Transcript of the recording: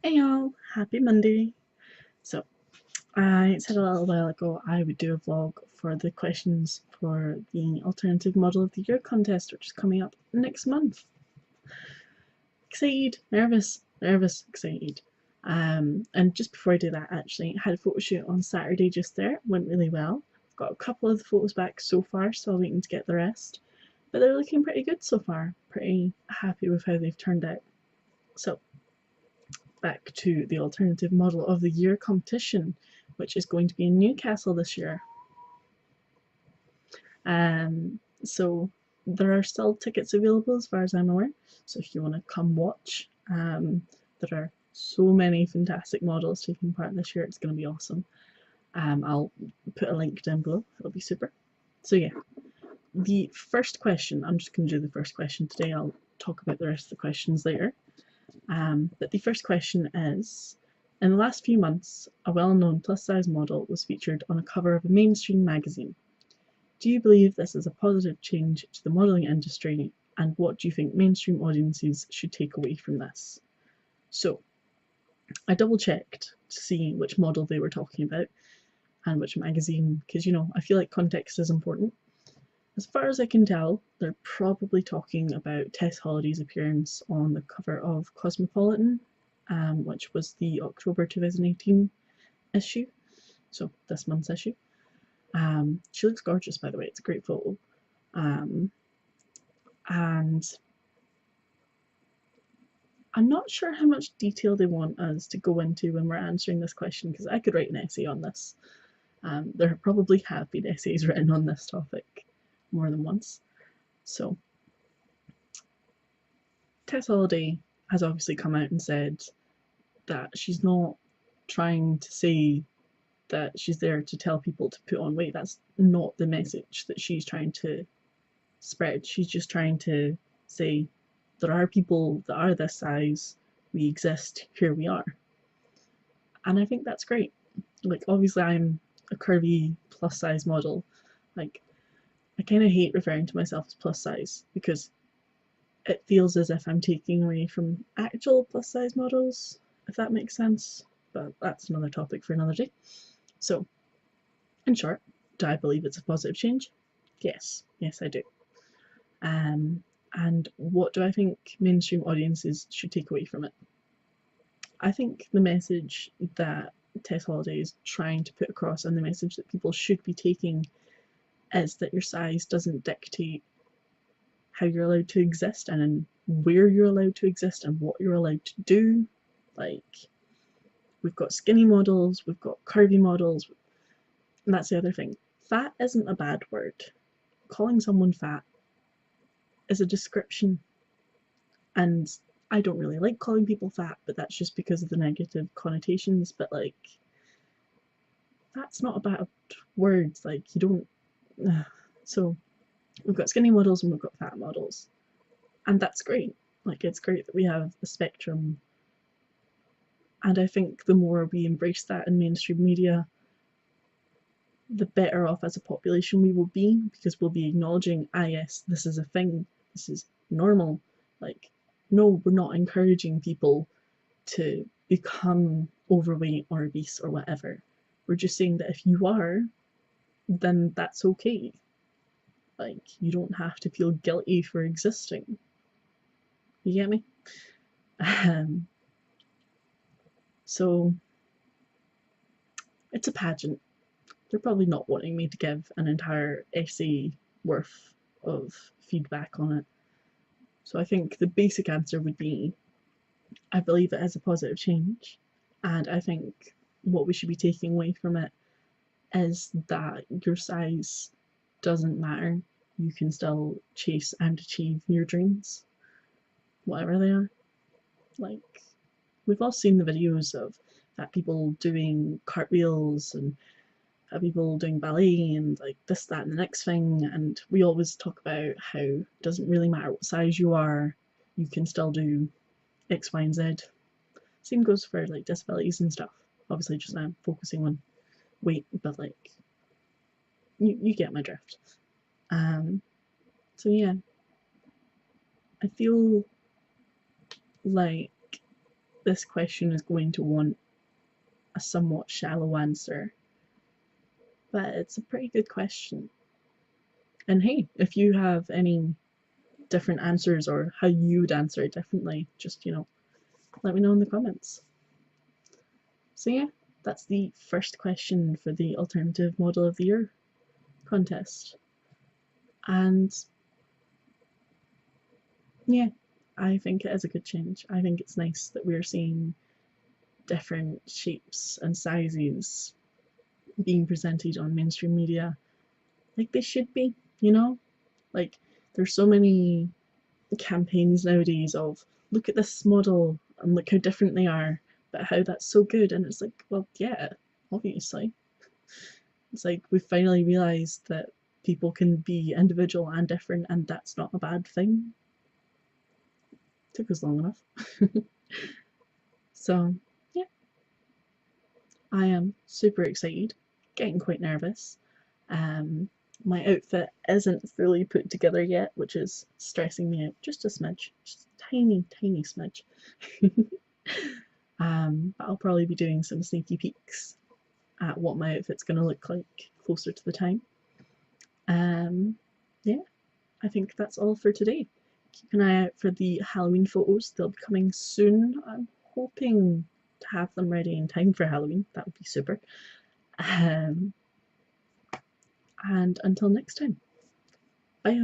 Hey y'all, happy Monday. So, I said a little while ago I would do a vlog for the questions for the Alternative Model of the Year contest, which is coming up next month. Excited, nervous, excited. And just before I do that, actually, I had a photo shoot on Saturday just there, went really well. I've got a couple of the photos back so far, still waiting to get the rest. But they're looking pretty good so far, pretty happy with how they've turned out. So, back to the Alternative Model of the Year competition, which is going to be in Newcastle this year. So there are still tickets available as far as I'm aware. So if you want to come watch, there are so many fantastic models taking part this year. It's going to be awesome. I'll put a link down below. It'll be super. So yeah, the first question. I'm just going to do the first question today. I'll talk about the rest of the questions later. But the first question is, in the last few months, a well-known plus-size model was featured on a cover of a mainstream magazine. Do you believe this is a positive change to the modelling industry, and what do you think mainstream audiences should take away from this? So, I double checked to see which model they were talking about and which magazine, because I feel like context is important. As far as I can tell, they're probably talking about Tess Holliday's appearance on the cover of Cosmopolitan, which was the October 2018 issue, so this month's issue. She looks gorgeous, by the way, it's a great photo. Um, and I'm not sure how much detail they want us to go into when we're answering this question, because I could write an essay on this. There probably have been essays written on this topic more than once. So, Tess Holliday has obviously come out and said that she's not trying to say that she's there to tell people to put on weight. That's not the message that she's trying to spread. She's just trying to say there are people that are this size, we exist, here we are. And I think that's great. Like, obviously, I'm a curvy plus size model. Like, I kind of hate referring to myself as plus size because it feels as if I'm taking away from actual plus size models, if that makes sense. But that's another topic for another day. So, in short, do I believe it's a positive change? Yes, I do. Um, and what do I think mainstream audiences should take away from it? I think the message that Tess Holliday is trying to put across, and the message that people should be taking, is that your size doesn't dictate how you're allowed to exist and where you're allowed to exist and what you're allowed to do. Like, we've got skinny models, we've got curvy models, and that's the other thing. Fat isn't a bad word. Calling someone fat is a description, and I don't really like calling people fat, but that's just because of the negative connotations. But like, that's not a bad word. Like, you don't. So we've got skinny models and we've got fat models, and that's great. Like, it's great that we have a spectrum, and I think the more we embrace that in mainstream media, the better off as a population we will be, because we'll be acknowledging, yes, this is a thing, this is normal. Like, no, we're not encouraging people to become overweight or obese or whatever. We're just saying that if you are, then that's okay. Like, you don't have to feel guilty for existing. You get me? Um, so it's a pageant. They're probably not wanting me to give an entire essay worth of feedback on it. So I think the basic answer would be, I believe it has a positive change, and I think what we should be taking away from it is that your size doesn't matter. You can still chase and achieve your dreams, whatever they are. Like, we've all seen the videos of fat people doing cartwheels and fat people doing ballet and like this, that, and the next thing. And we always talk about how it doesn't really matter what size you are, you can still do X, Y, and Z. Same goes for like disabilities and stuff. Obviously, just now focusing on weight, but like, you get my drift. Um, so yeah, I feel like this question is going to want a somewhat shallow answer, but it's a pretty good question. And hey, if you have any different answers or how you would answer it differently, just, let me know in the comments. So yeah, that's the first question for the Alternative Model of the Year contest. And yeah, I think it is a good change. I think it's nice that we're seeing different shapes and sizes being presented on mainstream media like they should be, Like, there's so many campaigns nowadays of look at this model and look how different they are, but how that's so good. And it's like, well, yeah, obviously. It's like we've finally realised that people can be individual and different, and that's not a bad thing. Took us long enough. So, yeah, I am super excited, getting quite nervous. My outfit isn't fully put together yet, which is stressing me out just a smidge, just a tiny, tiny smidge. But I'll probably be doing some sneaky peeks at what my outfit's going to look like closer to the time. Yeah, I think that's all for today. Keep an eye out for the Halloween photos. They'll be coming soon. I'm hoping to have them ready in time for Halloween. That would be super. And until next time, bye.